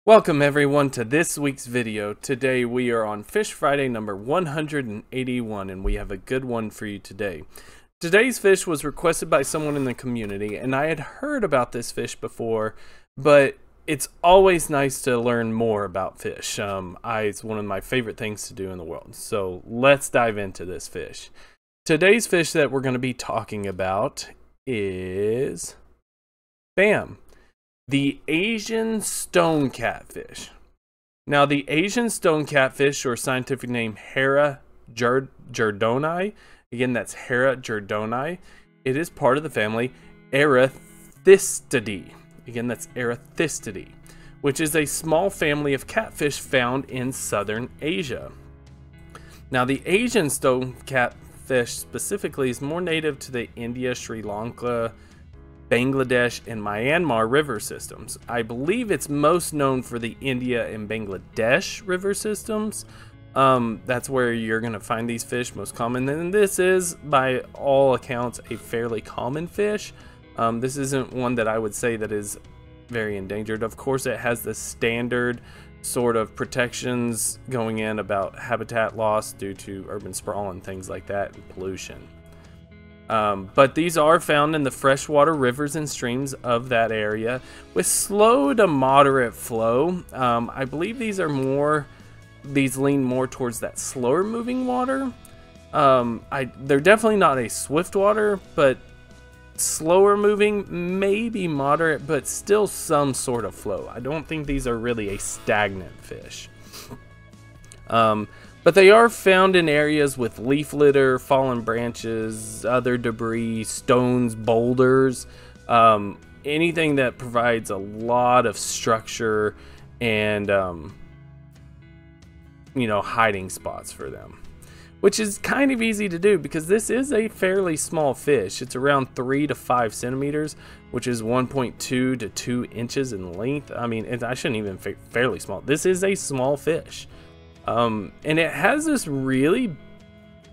Welcome everyone to this week's video. Today we are on Fish Friday number 181 and we have a good one for you today. Today's fish was requested by someone in the community and I had heard about this fish before, but it's always nice to learn more about fish. It's one of my favorite things to do in the world. So let's dive into this fish. Today's fish that we're going to be talking about is bam! The Asian stone catfish. Now, the Asian stone catfish, or scientific name Hera jordoni, again, that's Hera jordoni. It is part of the family Erythistidae. Again, that's Erythistidae, which is a small family of catfish found in southern Asia. Now, the Asian stone catfish specifically is more native to the India, Sri Lanka, Bangladesh, and Myanmar river systems. I believe it's most known for the India and Bangladesh river systems. That's where you're going to find these fish most common. And this is, by all accounts, a fairly common fish. This isn't one that I would say that is very endangered. Of course, it has the standard sort of protections going in about habitat loss due to urban sprawl and things like that, and pollution. But these are found in the freshwater rivers and streams of that area with slow to moderate flow. I believe these lean more towards that slower moving water. They're definitely not a swift water, but slower moving, maybe moderate, but still some sort of flow. I don't think these are really a stagnant fish. But they are found in areas with leaf litter, fallen branches, other debris, stones, boulders, anything that provides a lot of structure and, hiding spots for them. Which is kind of easy to do because this is a fairly small fish. It's around 3 to 5 centimeters, which is 1.2 to 2 inches in length. I mean, I shouldn't even say fairly small. This is a small fish. And it has this really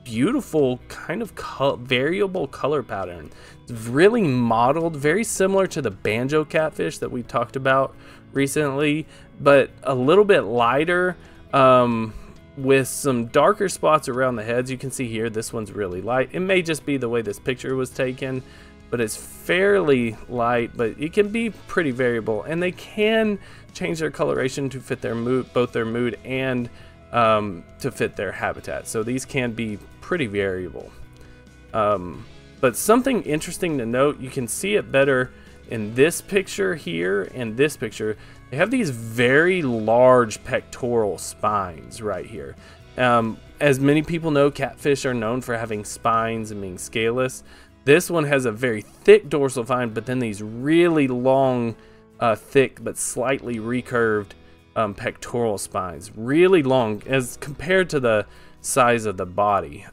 beautiful kind of variable color pattern. It's really mottled, very similar to the banjo catfish that we talked about recently, but a little bit lighter, with some darker spots around the heads. You can see here, this one's really light. It may just be the way this picture was taken, but it's fairly light, but it can be pretty variable, and they can change their coloration to fit their mood, both their mood and to fit their habitat. So these can be pretty variable. But something interesting to note, you can see it better in this picture here and this picture. They have these very large pectoral spines right here. As many people know, catfish are known for having spines and being scaleless. This one has a very thick dorsal spine, but then these really long, thick but slightly recurved pectoral spines, really long as compared to the size of the body.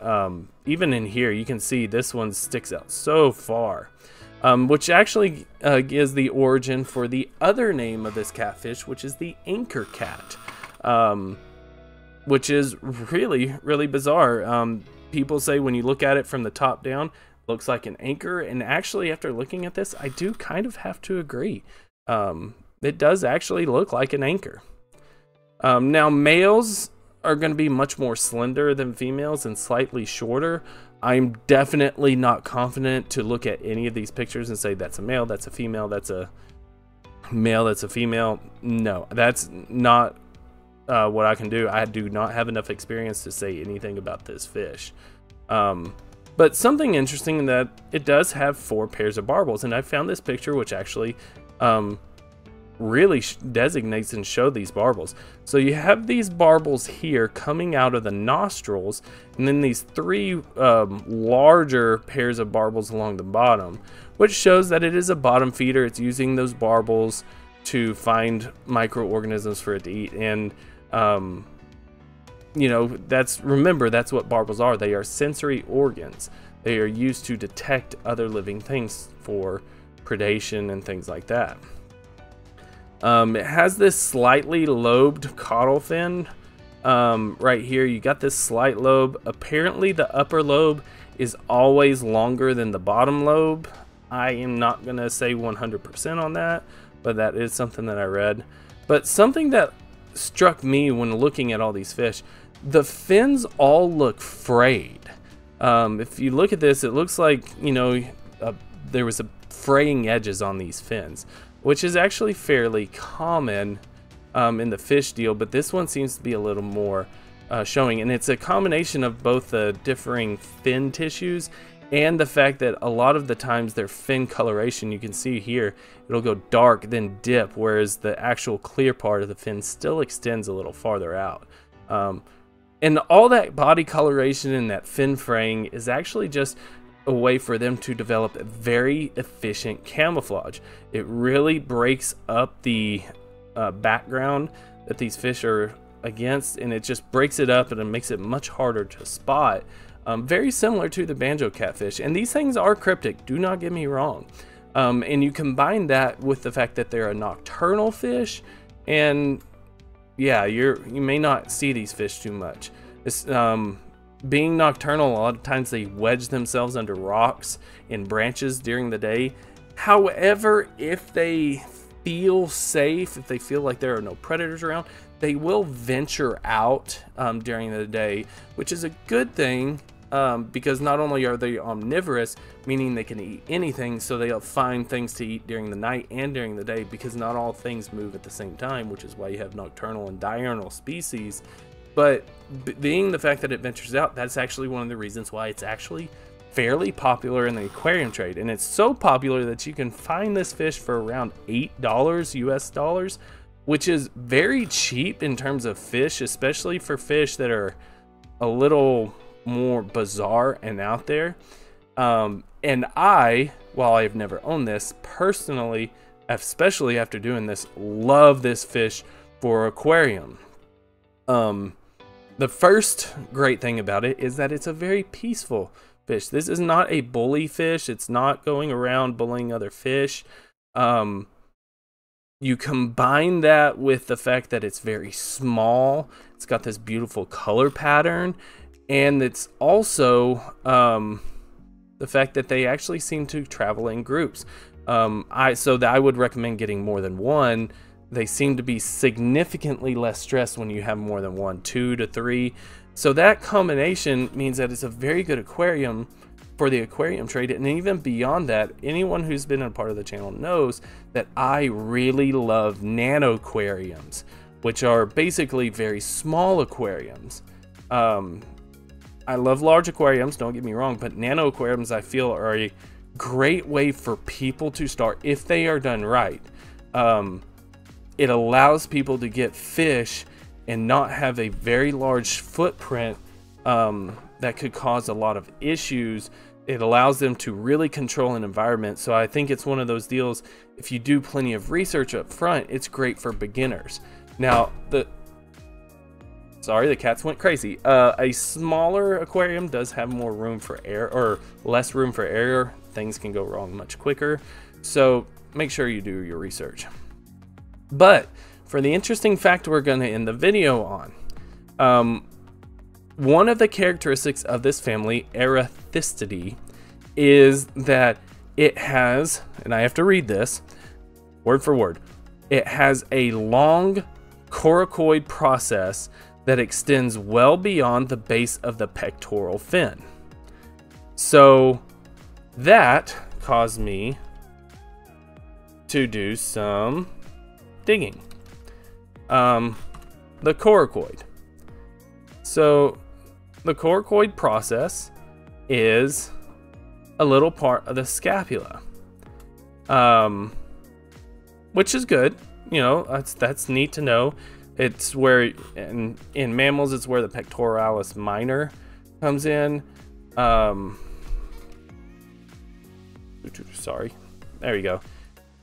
Even in here, you can see this one sticks out so far, which actually gives the origin for the other name of this catfish, which is the anchor cat, which is really bizarre. People say when you look at it from the top down, it looks like an anchor, and actually after looking at this, I do kind of have to agree. It does actually look like an anchor. Now, males are going to be much more slender than females and slightly shorter. I'm definitely not confident to look at any of these pictures and say that's a male, that's a female, that's a male, that's a female. No, that's not what I can do. I do not have enough experience to say anything about this fish. But something interesting that it does have 4 pairs of barbels, and I found this picture which actually really designates and show these barbels. So you have these barbels here coming out of the nostrils, and then these 3 larger pairs of barbels along the bottom, which shows that it is a bottom feeder. It's using those barbels to find microorganisms for it to eat. And remember, that's what barbels are. They are sensory organs. They are used to detect other living things for predation and things like that. It has this slightly lobed caudal fin. Right here, you got this slight lobe. Apparently, the upper lobe is always longer than the bottom lobe. I am not going to say 100% on that, but that is something that I read. But something that struck me when looking at all these fish, the fins all look frayed. If you look at this, it looks like, you know, there was a fraying edges on these fins, which is actually fairly common in the fish deal, but this one seems to be a little more showing, and it's a combination of both the differing fin tissues and the fact that a lot of the times their fin coloration, you can see here, it'll go dark then dip, whereas the actual clear part of the fin still extends a little farther out. And all that body coloration and that fin fraying is actually just a way for them to develop a very efficient camouflage. It really breaks up the background that these fish are against, and it just breaks it up and it makes it much harder to spot. Very similar to the banjo catfish, and these things are cryptic, do not get me wrong. And you combine that with the fact that they're a nocturnal fish, and yeah, you may not see these fish too much. Being nocturnal, a lot of times they wedge themselves under rocks and branches during the day. However, if they feel safe, if they feel like there are no predators around, they will venture out during the day, which is a good thing, because not only are they omnivorous, meaning they can eat anything, so they'll find things to eat during the night and during the day, because not all things move at the same time, which is why you have nocturnal and diurnal species. But being the fact that it ventures out, that's actually one of the reasons why it's actually fairly popular in the aquarium trade. And it's so popular that you can find this fish for around $8 US dollars, which is very cheap in terms of fish, especially for fish that are a little more bizarre and out there. And I, while I've never owned this, personally, especially after doing this, love this fish for aquarium. The first great thing about it is that it's a very peaceful fish. This is not a bully fish. It's not going around bullying other fish. You combine that with the fact that it's very small. It's got this beautiful color pattern, and it's also the fact that they actually seem to travel in groups. I would recommend getting more than one. They seem to be significantly less stressed when you have more than one, 2 to 3. So that combination means that it's a very good aquarium for the aquarium trade. And even beyond that, anyone who's been a part of the channel knows that I really love nano aquariums, which are basically very small aquariums. I love large aquariums, don't get me wrong, but nano aquariums I feel are a great way for people to start if they are done right. It allows people to get fish and not have a very large footprint that could cause a lot of issues. It allows them to really control an environment. So I think it's one of those deals, if you do plenty of research up front, it's great for beginners. Now, sorry, the cats went crazy. A smaller aquarium does have more room for air, or less room for air. Things can go wrong much quicker. So make sure you do your research. But for the interesting fact we're going to end the video on, one of the characteristics of this family, Erethistidae, is that it has, and I have to read this word for word, it has a long coracoid process that extends well beyond the base of the pectoral fin. So that caused me to do some digging. The coracoid. So the coracoid process is a little part of the scapula, which is good. You know, that's neat to know. It's where in mammals, it's where the pectoralis minor comes in. Sorry, there we go.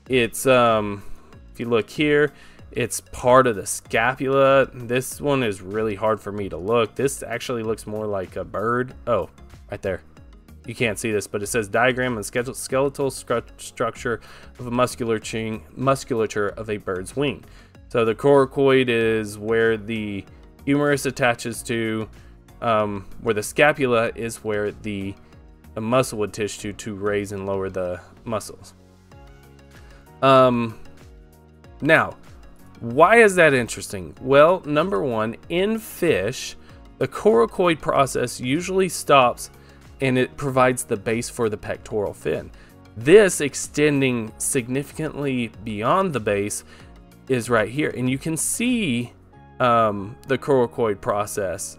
It's if you look here, it's part of the scapula. This one is really hard for me to look. This actually looks more like a bird. Oh, right there. You can't see this, but it says diagram and skeletal structure of a musculature of a bird's wing. So the coracoid is where the humerus attaches to, where the scapula is where the muscle would tissue to raise and lower the muscles. Now, why is that interesting? Well, number one, in fish, the coracoid process usually stops and it provides the base for the pectoral fin. This extending significantly beyond the base is right here, and you can see the coracoid process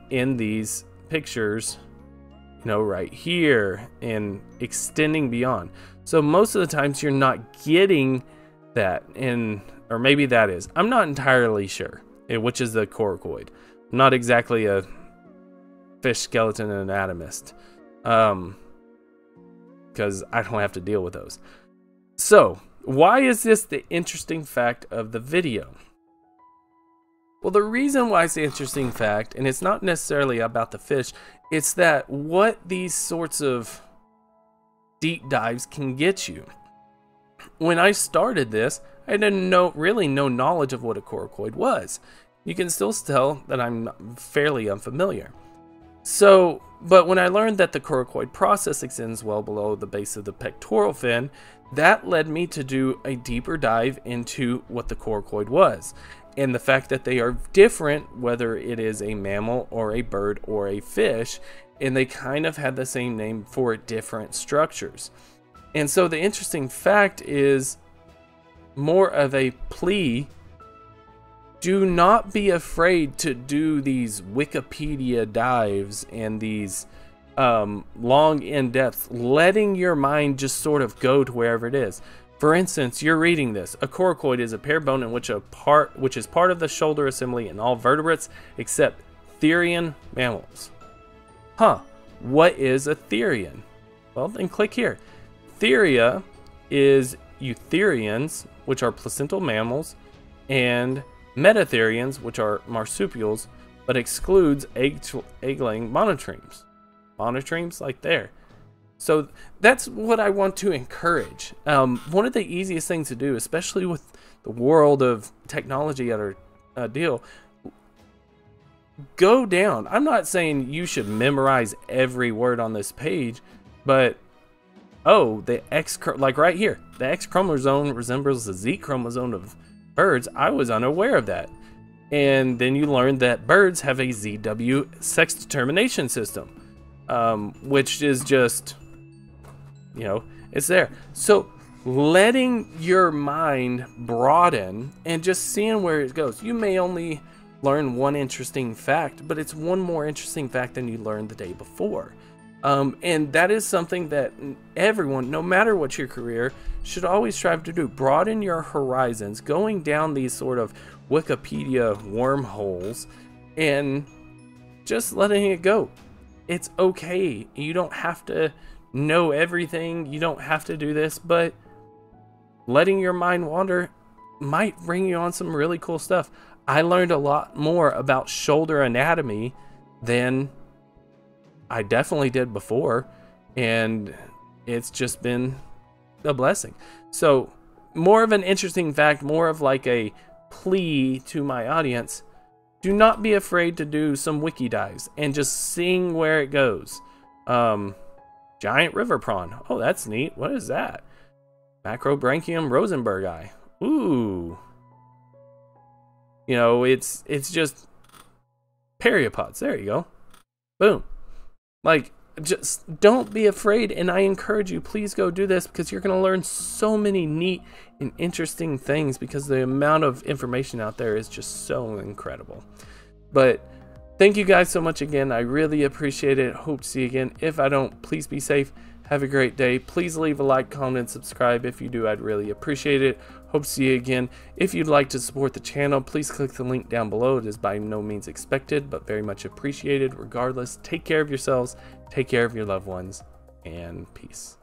in these pictures, you know, right here, and extending beyond. So most of the times you're not getting that, or maybe that is. I'm not entirely sure which is the coracoid. I'm not exactly a fish skeleton anatomist, because I don't have to deal with those. So why is this the interesting fact of the video? Well, the reason why it's the interesting fact, and it's not necessarily about the fish, it's that what these sorts of deep dives can get you. When I started this, I had really no knowledge of what a coracoid was. You can still tell that I'm fairly unfamiliar. So, but when I learned that the coracoid process extends well below the base of the pectoral fin, that led me to do a deeper dive into what the coracoid was, and the fact that they are different, whether it is a mammal or a bird or a fish, and they kind of have the same name for different structures. And so the interesting fact is more of a plea. Do not be afraid to do these Wikipedia dives and these long in-depth, letting your mind just sort of go to wherever it is. For instance, you're reading this. A coracoid is a pair bone in which is part of the shoulder assembly in all vertebrates except therian mammals. Huh, what is a therian? Well, then click here. Theria is eutherians, which are placental mammals, and metatherians, which are marsupials, but excludes egg-laying monotremes. Monotremes, like there. So that's what I want to encourage. One of the easiest things to do, especially with the world of technology at our deal, go down. I'm not saying you should memorize every word on this page, but the X, like right here, the X chromosome resembles the Z chromosome of birds. I was unaware of that. And then you learn that birds have a ZW sex determination system, which is just, you know, it's there. So letting your mind broaden and just seeing where it goes. You may only learn one interesting fact, but it's one more interesting fact than you learned the day before. And that is something that everyone, no matter what your career, should always strive to do. Broaden your horizons, going down these sort of Wikipedia wormholes and just letting it go. It's okay. You don't have to know everything. You don't have to do this, but letting your mind wander might bring you on some really cool stuff. I learned a lot more about shoulder anatomy than I definitely did before, and it's just been a blessing. So more of an interesting fact, more of like a plea to my audience. Do not be afraid to do some wiki dives and just seeing where it goes. Giant river prawn. Oh, that's neat. What is that? Macrobranchium rosenbergi. Ooh. You know, it's just periopods. There you go. Boom. Like, just don't be afraid, and I encourage you, please go do this, because you're going to learn so many neat and interesting things, because the amount of information out there is just so incredible. But thank you guys so much again. I really appreciate it. Hope to see you again. If I don't, please be safe. Have a great day. Please leave a like, comment, and subscribe. If you do, I'd really appreciate it. Hope to see you again. If you'd like to support the channel, please click the link down below. It is by no means expected, but very much appreciated. Regardless, take care of yourselves, take care of your loved ones, and peace.